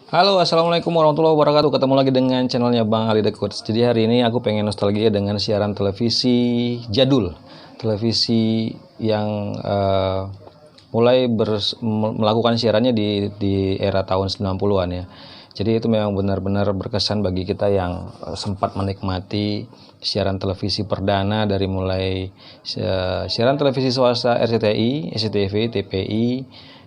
Halo, assalamualaikum warahmatullahi wabarakatuh. Ketemu lagi dengan channelnya Bang Ali The Coach. Jadi hari ini aku pengen nostalgia dengan siaran televisi jadul, televisi yang mulai melakukan siarannya di era tahun 90-an ya. Jadi itu memang benar-benar berkesan bagi kita yang sempat menikmati siaran televisi perdana dari mulai siaran televisi swasta RCTI, SCTV, TPI,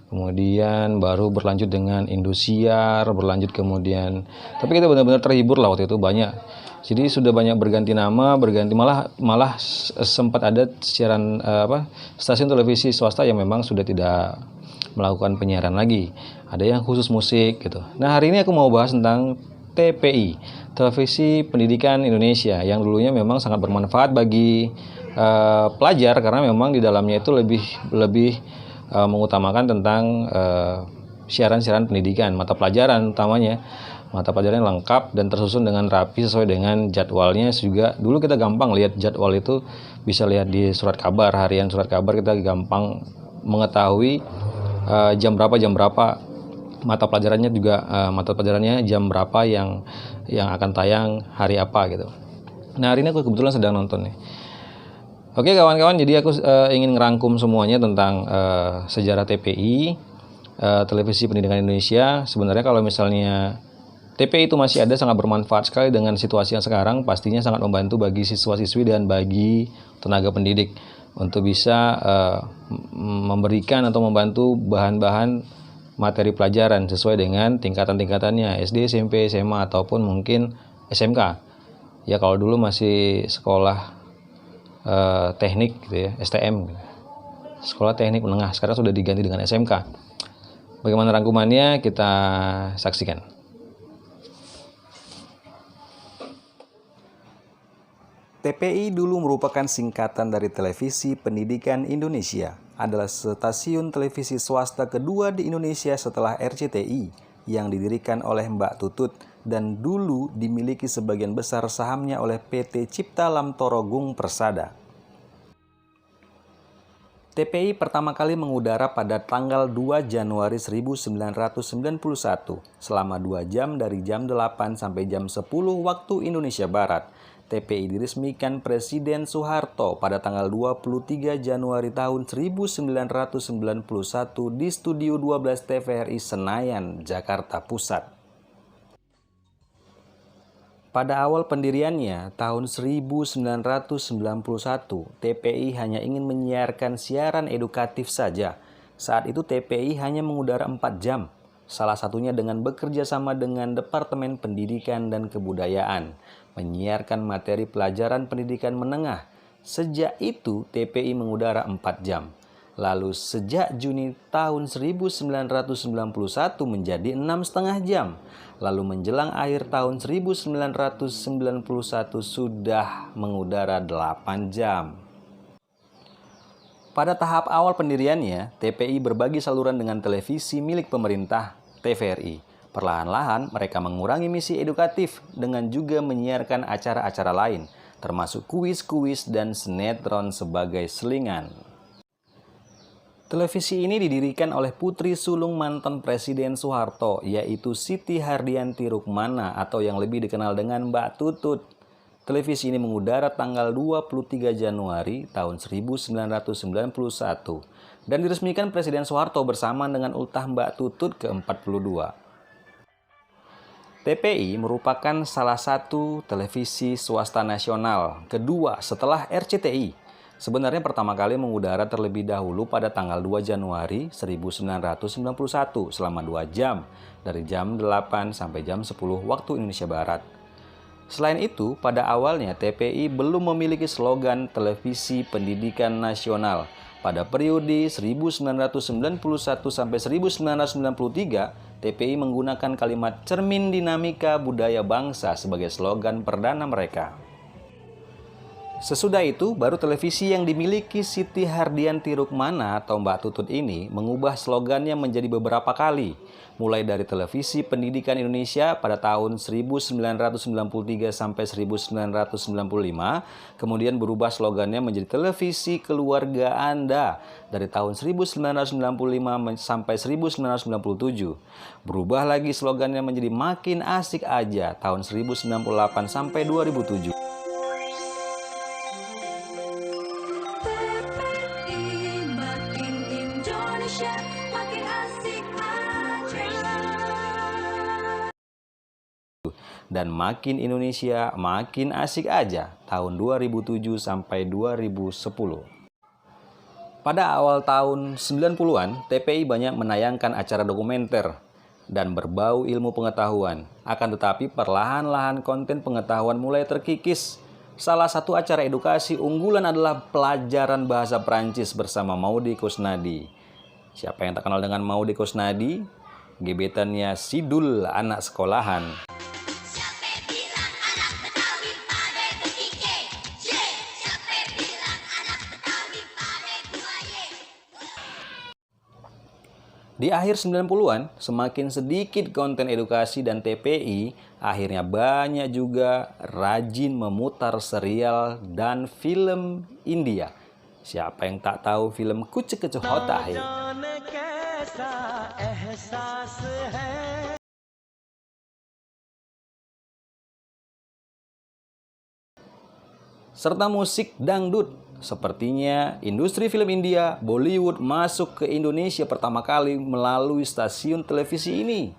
kemudian baru berlanjut dengan Indosiar, berlanjut kemudian, tapi kita benar-benar terhibur lah waktu itu banyak. Jadi sudah banyak berganti nama, berganti malah sempat ada siaran stasiun televisi swasta yang memang sudah tidak melakukan penyiaran lagi. Ada yang khusus musik gitu. Nah, hari ini aku mau bahas tentang TPI, Televisi Pendidikan Indonesia, yang dulunya memang sangat bermanfaat bagi pelajar karena memang di dalamnya itu lebih mengutamakan tentang siaran-siaran pendidikan, mata pelajaran utamanya. Mata pelajaran yang lengkap dan tersusun dengan rapi sesuai dengan jadwalnya. Juga dulu kita gampang lihat jadwal itu, bisa lihat di surat kabar, harian surat kabar, kita gampang mengetahui jam berapa mata pelajarannya, juga mata pelajarannya jam berapa yang akan tayang hari apa gitu. Nah, hari ini aku kebetulan sedang nonton nih. Oke kawan-kawan, jadi aku ingin ngerangkum semuanya tentang sejarah TPI, Televisi Pendidikan Indonesia. Sebenarnya kalau misalnya TPI itu masih ada, sangat bermanfaat sekali dengan situasi yang sekarang, pastinya sangat membantu bagi siswa-siswi dan bagi tenaga pendidik untuk bisa memberikan atau membantu bahan-bahan materi pelajaran sesuai dengan tingkatan-tingkatannya, SD, SMP, SMA, ataupun mungkin SMK. Ya kalau dulu masih sekolah teknik gitu ya, STM, sekolah teknik menengah, sekarang sudah diganti dengan SMK. Bagaimana rangkumannya, kita saksikan. TPI dulu merupakan singkatan dari Televisi Pendidikan Indonesia, adalah stasiun televisi swasta kedua di Indonesia setelah RCTI yang didirikan oleh Mbak Tutut dan dulu dimiliki sebagian besar sahamnya oleh PT Cipta Lamtoro Gung Persada. TPI pertama kali mengudara pada tanggal 2 Januari 1991 selama 2 jam dari jam 8 sampai jam 10 waktu Indonesia Barat. TPI diresmikan Presiden Soeharto pada tanggal 23 Januari tahun 1991 di Studio 12 TVRI Senayan, Jakarta Pusat. Pada awal pendiriannya, tahun 1991, TPI hanya ingin menyiarkan siaran edukatif saja. Saat itu TPI hanya mengudara 4 jam, salah satunya dengan bekerja sama dengan Departemen Pendidikan dan Kebudayaan, menyiarkan materi pelajaran pendidikan menengah. Sejak itu, TPI mengudara 4 jam. Lalu sejak Juni tahun 1991 menjadi 6,5 jam. Lalu menjelang akhir tahun 1991 sudah mengudara 8 jam. Pada tahap awal pendiriannya, TPI berbagi saluran dengan televisi milik pemerintah, TVRI. Perlahan-lahan mereka mengurangi misi edukatif dengan juga menyiarkan acara-acara lain, termasuk kuis-kuis dan sinetron sebagai selingan. Televisi ini didirikan oleh putri sulung mantan Presiden Soeharto, yaitu Siti Hardianti Rukmana atau yang lebih dikenal dengan Mbak Tutut. Televisi ini mengudara tanggal 23 Januari tahun 1991 dan diresmikan Presiden Soeharto bersama dengan ultah Mbak Tutut ke-42. TPI merupakan salah satu televisi swasta nasional kedua setelah RCTI. Sebenarnya pertama kali mengudara terlebih dahulu pada tanggal 2 Januari 1991 selama 2 jam dari jam 8 sampai jam 10 waktu Indonesia Barat. Selain itu, pada awalnya TPI belum memiliki slogan televisi pendidikan nasional. Pada periode 1991 sampai 1993, TPI menggunakan kalimat cermin dinamika budaya bangsa sebagai slogan perdana mereka. Sesudah itu, baru televisi yang dimiliki Siti Hardianti Rukmana atau Mbak Tutut ini mengubah slogannya menjadi beberapa kali. Mulai dari Televisi Pendidikan Indonesia pada tahun 1993 sampai 1995, kemudian berubah slogannya menjadi Televisi Keluarga Anda dari tahun 1995 sampai 1997. Berubah lagi slogannya menjadi Makin Asik Aja tahun 1998 sampai 2007. Dan Makin Indonesia, Makin Asik Aja tahun 2007 sampai 2010. Pada awal tahun 90-an, TPI banyak menayangkan acara dokumenter dan berbau ilmu pengetahuan. Akan tetapi perlahan-lahan konten pengetahuan mulai terkikis. Salah satu acara edukasi unggulan adalah pelajaran bahasa Prancis bersama Maudy Koesnaedi. Siapa yang tak kenal dengan Maudy Koesnaedi? Gebetannya Sidul, anak sekolahan. Di akhir 90-an, semakin sedikit konten edukasi dan TPI, akhirnya banyak juga rajin memutar serial dan film India. Siapa yang tak tahu film Kuch Kuch Hota Hai? Serta musik dangdut. Sepertinya industri film India, Bollywood masuk ke Indonesia pertama kali melalui stasiun televisi ini.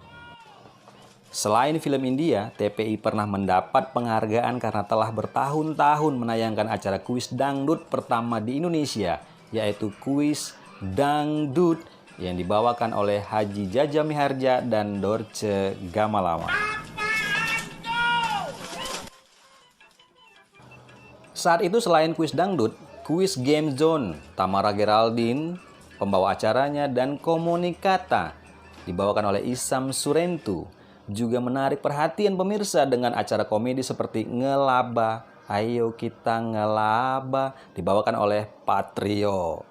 Selain film India, TPI pernah mendapat penghargaan karena telah bertahun-tahun menayangkan acara kuis dangdut pertama di Indonesia, yaitu Kuis Dangdut yang dibawakan oleh Haji Jaja Miharja dan Dorce Gamalama. Saat itu selain kuis dangdut, kuis Game Zone, Tamara Geraldine, pembawa acaranya, dan Komunikata, dibawakan oleh Isam Surentu, juga menarik perhatian pemirsa dengan acara komedi seperti Ngelaba, Ayo Kita Ngelaba, dibawakan oleh Patrio.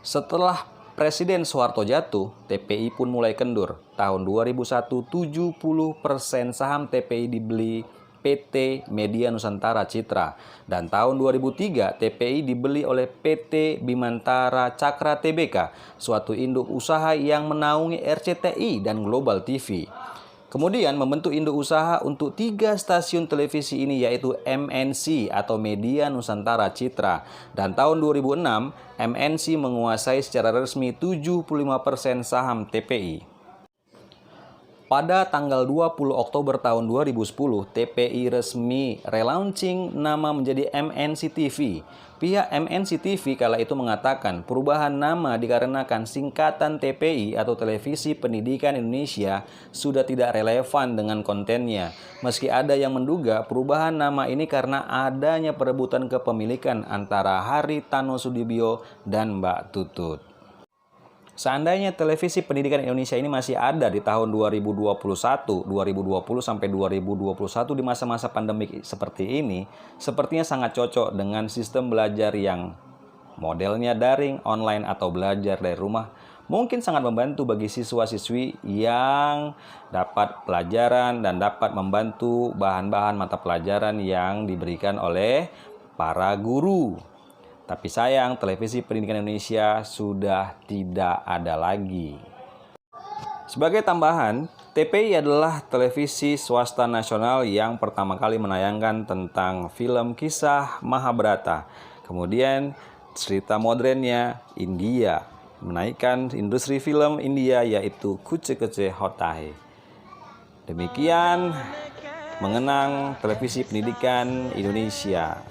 Setelah Presiden Soeharto jatuh, TPI pun mulai kendur. Tahun 2001, 70% saham TPI dibeli PT Media Nusantara Citra, dan tahun 2003 TPI dibeli oleh PT Bimantara Cakra Tbk, suatu induk usaha yang menaungi RCTI dan Global TV. Kemudian membentuk induk usaha untuk 3 stasiun televisi ini, yaitu MNC atau Media Nusantara Citra, dan tahun 2006 MNC menguasai secara resmi 75% saham TPI. Pada tanggal 20 Oktober tahun 2010, TPI resmi relaunching nama menjadi MNC TV. Pihak MNC TV kala itu mengatakan perubahan nama dikarenakan singkatan TPI atau Televisi Pendidikan Indonesia sudah tidak relevan dengan kontennya. Meski ada yang menduga perubahan nama ini karena adanya perebutan kepemilikan antara Haritano Sudibyo dan Mbak Tutut. Seandainya Televisi Pendidikan Indonesia ini masih ada di tahun 2020 sampai 2021 di masa-masa pandemik seperti ini, sepertinya sangat cocok dengan sistem belajar yang modelnya daring, online, atau belajar dari rumah. Mungkin sangat membantu bagi siswa-siswi yang dapat pelajaran dan dapat membantu bahan-bahan mata pelajaran yang diberikan oleh para guru. Tapi sayang, Televisi Pendidikan Indonesia sudah tidak ada lagi. Sebagai tambahan, TPI adalah televisi swasta nasional yang pertama kali menayangkan tentang film kisah Mahabharata. Kemudian cerita modernnya India, menaikkan industri film India yaitu Kuch Kuch Hota Hai. Demikian mengenang Televisi Pendidikan Indonesia.